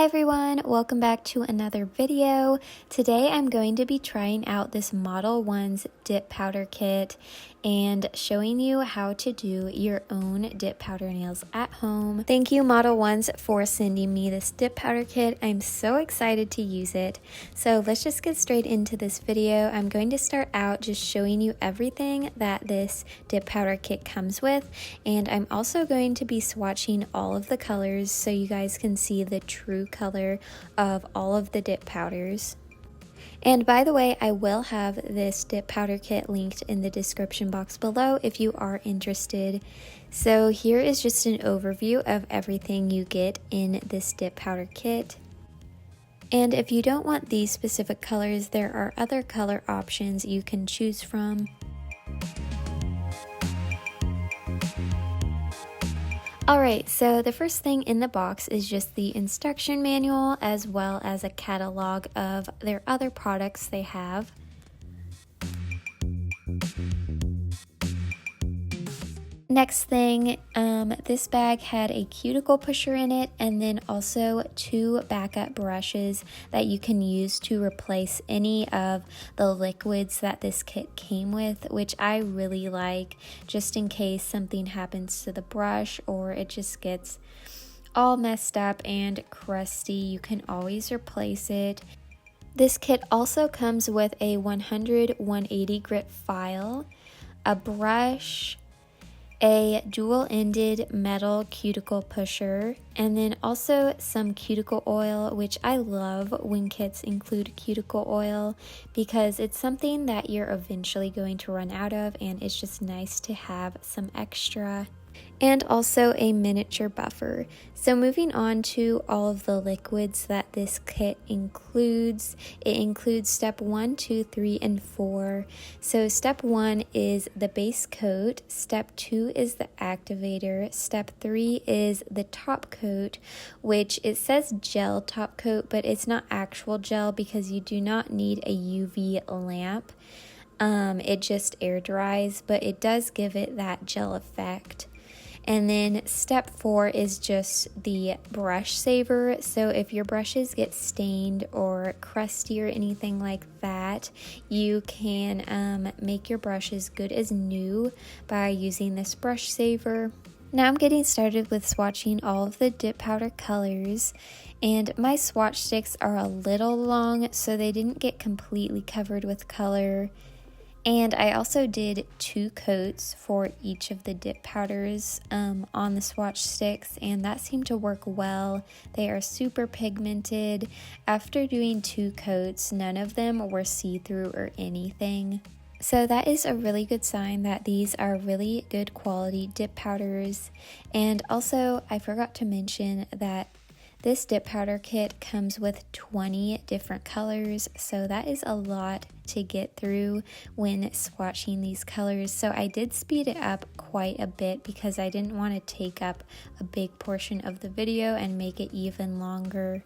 Hi everyone, welcome back to another video. Today I'm going to be trying out this Modelones dip powder kit and showing you how to do your own dip powder nails at home. Thank you Modelones for sending me this dip powder kit. I'm so excited to use it. So let's just get straight into this video. I'm going to start out just showing you everything that this dip powder kit comes with, and I'm also going to be swatching all of the colors so you guys can see the true color of all of the dip powders. And by the way, I will have this dip powder kit linked in the description box below if you are interested. So here is just an overview of everything you get in this dip powder kit. And if you don't want these specific colors, there are other color options you can choose from. Alright, so the first thing in the box is just the instruction manual as well as a catalog of their other products they have. Next thing, this bag had a cuticle pusher in it and then also 2 backup brushes that you can use to replace any of the liquids that this kit came with, which I really like, just in case something happens to the brush or it just gets all messed up and crusty. You can always replace it. This kit also comes with a 100/180 grit file, a brush, a dual-ended metal cuticle pusher, and then also some cuticle oil, which I love when kits include cuticle oil because it's something that you're eventually going to run out of, and it's just nice to have some extra. And also a miniature buffer. So moving on to all of the liquids that this kit includes, it includes step 1, 2, 3, and 4. So step 1 is the base coat, step 2 is the activator, step 3 is the top coat, which it says gel top coat, but it's not actual gel because you do not need a UV lamp. It just air dries, but it does give it that gel effect. And then step 4 is just the brush saver. So if your brushes get stained or crusty or anything like that, you can make your brushes good as new by using this brush saver. Now I'm getting started with swatching all of the dip powder colors, and my swatch sticks are a little long, so they didn't get completely covered with color. And I also did 2 coats for each of the dip powders on the swatch sticks, and that seemed to work well. They are super pigmented. After doing 2 coats, none of them were see-through or anything. So that is a really good sign that these are really good quality dip powders. And also, I forgot to mention that this dip powder kit comes with 20 different colors, so that is a lot to get through when swatching these colors. So I did speed it up quite a bit because I didn't want to take up a big portion of the video and make it even longer.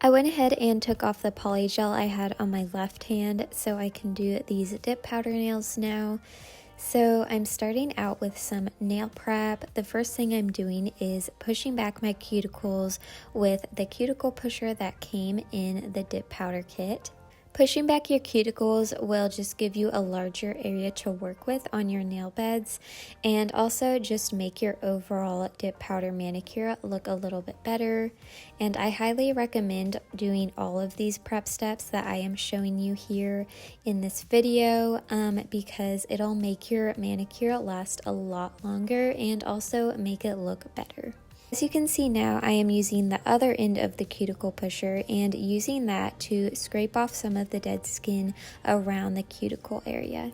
I went ahead and took off the poly gel I had on my left hand so I can do these dip powder nails now. So I'm starting out with some nail prep. The first thing I'm doing is pushing back my cuticles with the cuticle pusher that came in the dip powder kit. Pushing back your cuticles will just give you a larger area to work with on your nail beds, and also just make your overall dip powder manicure look a little bit better. And I highly recommend doing all of these prep steps that I am showing you here in this video because it'll make your manicure last a lot longer and also make it look better. As you can see now, I am using the other end of the cuticle pusher and using that to scrape off some of the dead skin around the cuticle area.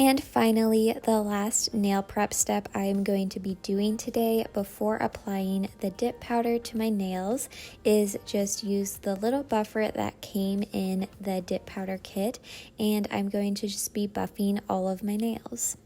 And finally, the last nail prep step I am going to be doing today before applying the dip powder to my nails is just use the little buffer that came in the dip powder kit, and I'm going to just be buffing all of my nails.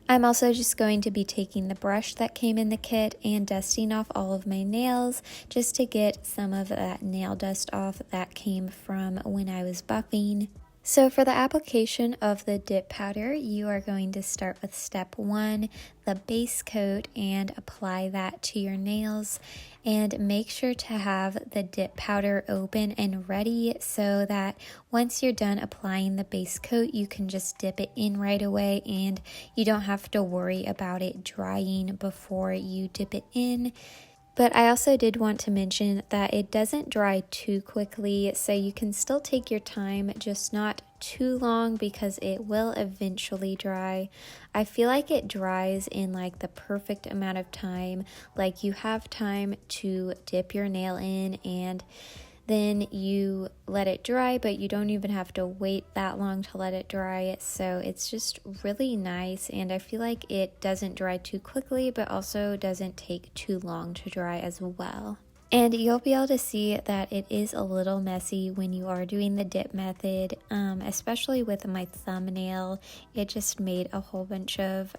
I'm also just going to be taking the brush that came in the kit and dusting off all of my nails just to get some of that nail dust off that came from when I was buffing. So for the application of the dip powder, you are going to start with step 1, the base coat, and apply that to your nails. And make sure to have the dip powder open and ready so that once you're done applying the base coat, you can just dip it in right away and you don't have to worry about it drying before you dip it in. But I also did want to mention that it doesn't dry too quickly, so you can still take your time, just not too long because it will eventually dry. I feel like it dries in like the perfect amount of time, like you have time to dip your nail in and then you let it dry, but you don't even have to wait that long to let it dry. So it's just really nice, and I feel like it doesn't dry too quickly, but also doesn't take too long to dry as well. And you'll be able to see that it is a little messy when you are doing the dip method, especially with my thumbnail. It just made a whole bunch of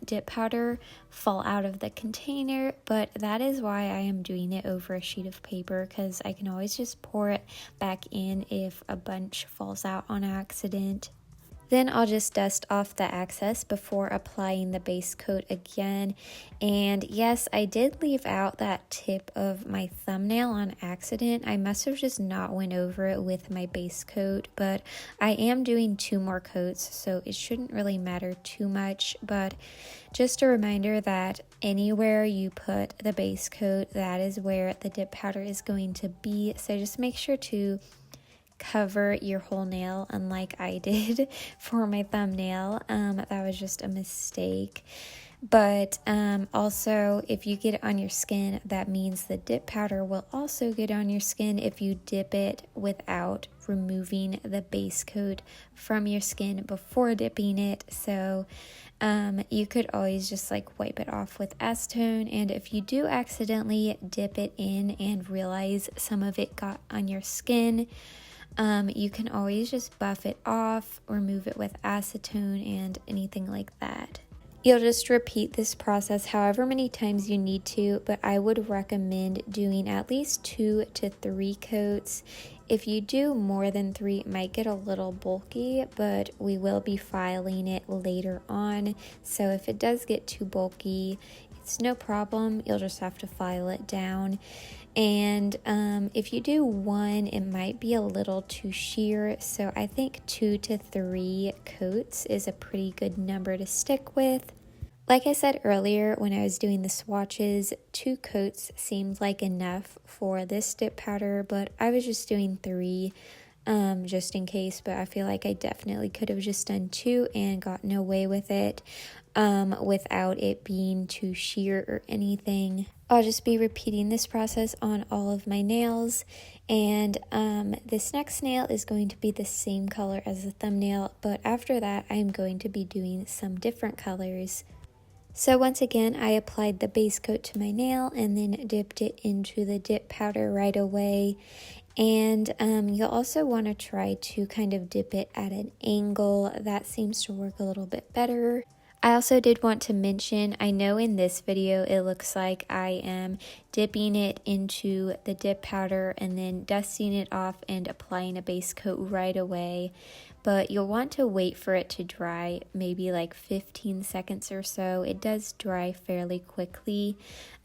dip powder fall out of the container, but that is why I am doing it over a sheet of paper, because I can always just pour it back in if a bunch falls out on accident. Then I'll just dust off the excess before applying the base coat again. And yes, I did leave out that tip of my thumbnail on accident. I must have just not went over it with my base coat, but I am doing 2 more coats, so it shouldn't really matter too much. But just a reminder that anywhere you put the base coat, that is where the dip powder is going to be. So just make sure to cover your whole nail, unlike I did for my thumbnail. That was just a mistake. But also, if you get it on your skin, that means the dip powder will also get on your skin if you dip it without removing the base coat from your skin before dipping it. So you could always just like wipe it off with acetone, and if you do accidentally dip it in and realize some of it got on your skin, you can always just buff it off, remove it with acetone and anything like that. You'll just repeat this process however many times you need to, but I would recommend doing at least 2 to 3 coats. If you do more than 3, it might get a little bulky, but we will be filing it later on. So if it does get too bulky, it's no problem. You'll just have to file it down. And if you do 1, it might be a little too sheer. So I think 2 to 3 coats is a pretty good number to stick with. Like I said earlier, when I was doing the swatches, 2 coats seemed like enough for this dip powder, but I was just doing 3 just in case. But I feel like I definitely could have just done 2 and gotten away with it without it being too sheer or anything. I'll just be repeating this process on all of my nails, and this next nail is going to be the same color as the thumbnail, but after that I'm going to be doing some different colors. So once again, I applied the base coat to my nail and then dipped it into the dip powder right away. And you'll also want to try to kind of dip it at an angle. That seems to work a little bit better. I also did want to mention, I know in this video it looks like I am dipping it into the dip powder and then dusting it off and applying a base coat right away, but you'll want to wait for it to dry, maybe like 15 seconds or so. It does dry fairly quickly,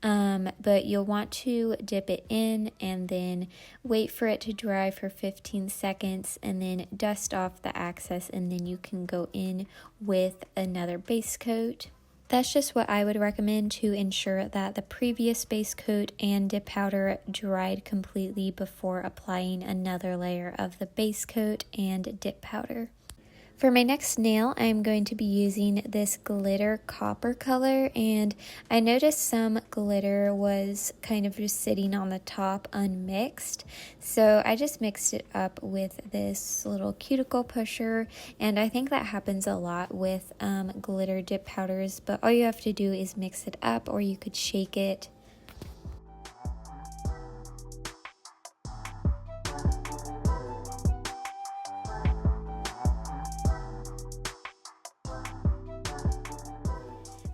but you'll want to dip it in and then wait for it to dry for 15 seconds and then dust off the excess, and then you can go in with another base coat. That's just what I would recommend to ensure that the previous base coat and dip powder dried completely before applying another layer of the base coat and dip powder. For my next nail, I'm going to be using this glitter copper color, and I noticed some glitter was kind of just sitting on the top unmixed, so I just mixed it up with this little cuticle pusher, and I think that happens a lot with glitter dip powders, but all you have to do is mix it up, or you could shake it.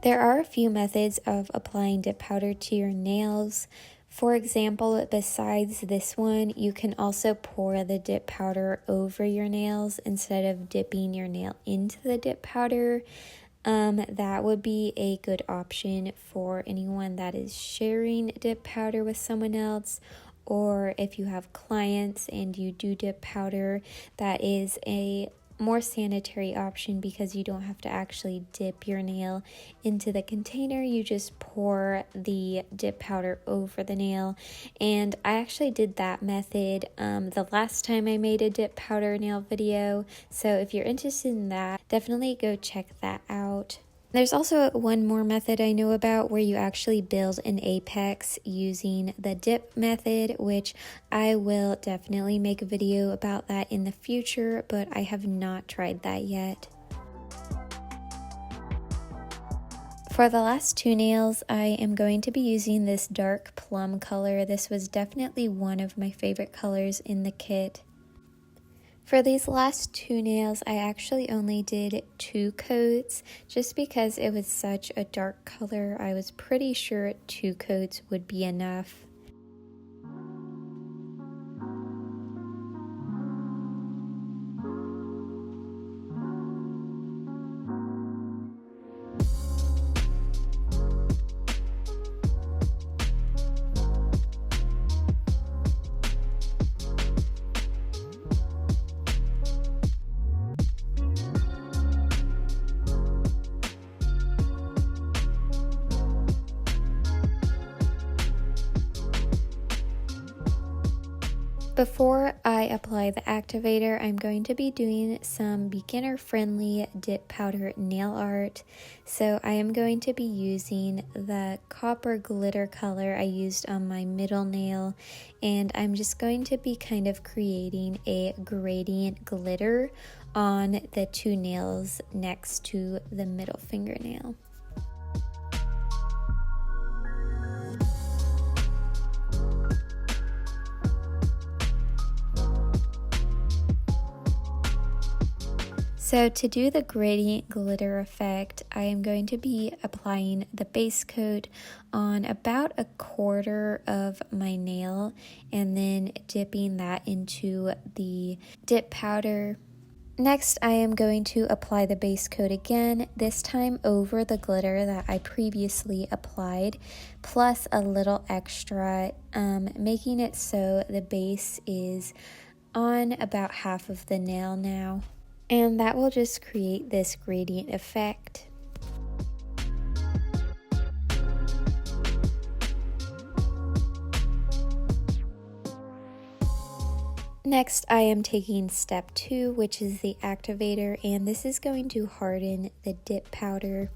There are a few methods of applying dip powder to your nails. For example, besides this one, you can also pour the dip powder over your nails instead of dipping your nail into the dip powder. That would be a good option for anyone that is sharing dip powder with someone else, or if you have clients and you do dip powder, that is a more sanitary option because you don't have to actually dip your nail into the container. You just pour the dip powder over the nail, and I actually did that method the last time I made a dip powder nail video, so if you're interested in that, definitely go check that out. There's also one more method I know about where you actually build an apex using the dip method, which I will definitely make a video about that in the future, but I have not tried that yet. For the last two nails, I am going to be using this dark plum color. This was definitely one of my favorite colors in the kit. For these last two nails, I actually only did 2 coats just because it was such a dark color. I was pretty sure 2 coats would be enough. Before I apply the activator, I'm going to be doing some beginner-friendly dip powder nail art. So I am going to be using the copper glitter color I used on my middle nail, and I'm just going to be kind of creating a gradient glitter on the 2 nails next to the middle fingernail. So to do the gradient glitter effect, I am going to be applying the base coat on about 1/4 of my nail and then dipping that into the dip powder. Next, I am going to apply the base coat again, this time over the glitter that I previously applied, plus a little extra, making it so the base is on about half of the nail now. And that will just create this gradient effect. Next, I am taking step 2, which is the activator, and this is going to harden the dip powder.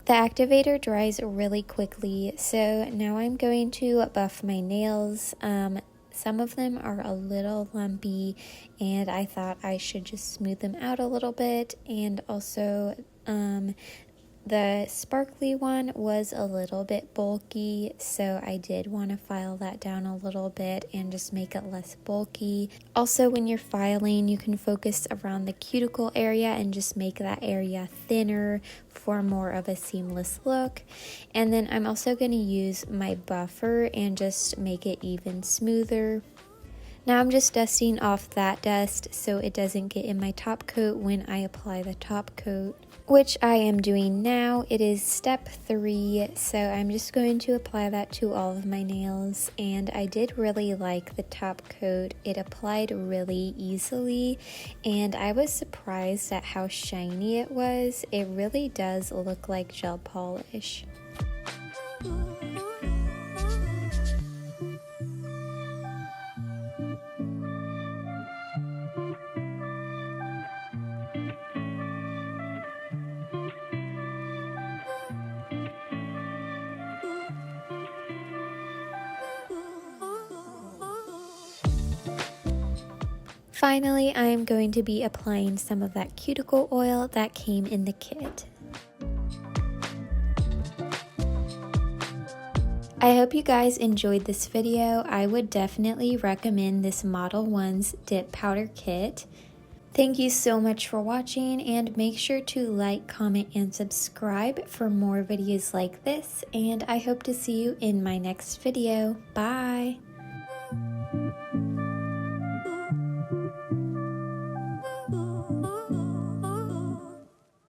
The activator dries really quickly, so now I'm going to buff my nails. Some of them are a little lumpy, and I thought I should just smooth them out a little bit, and also The sparkly one was a little bit bulky, so I did want to file that down a little bit and just make it less bulky. Also, when you're filing, you can focus around the cuticle area and just make that area thinner for more of a seamless look. And then I'm also going to use my buffer and just make it even smoother. Now I'm just dusting off that dust so it doesn't get in my top coat when I apply the top coat, which I am doing now. It is step 3, so I'm just going to apply that to all of my nails, and I did really like the top coat. It applied really easily, and I was surprised at how shiny it was. It really does look like gel polish. Finally, I'm going to be applying some of that cuticle oil that came in the kit. I hope you guys enjoyed this video. I would definitely recommend this Modelones Dip Powder Kit. Thank you so much for watching, and make sure to like, comment, and subscribe for more videos like this, and I hope to see you in my next video. Bye!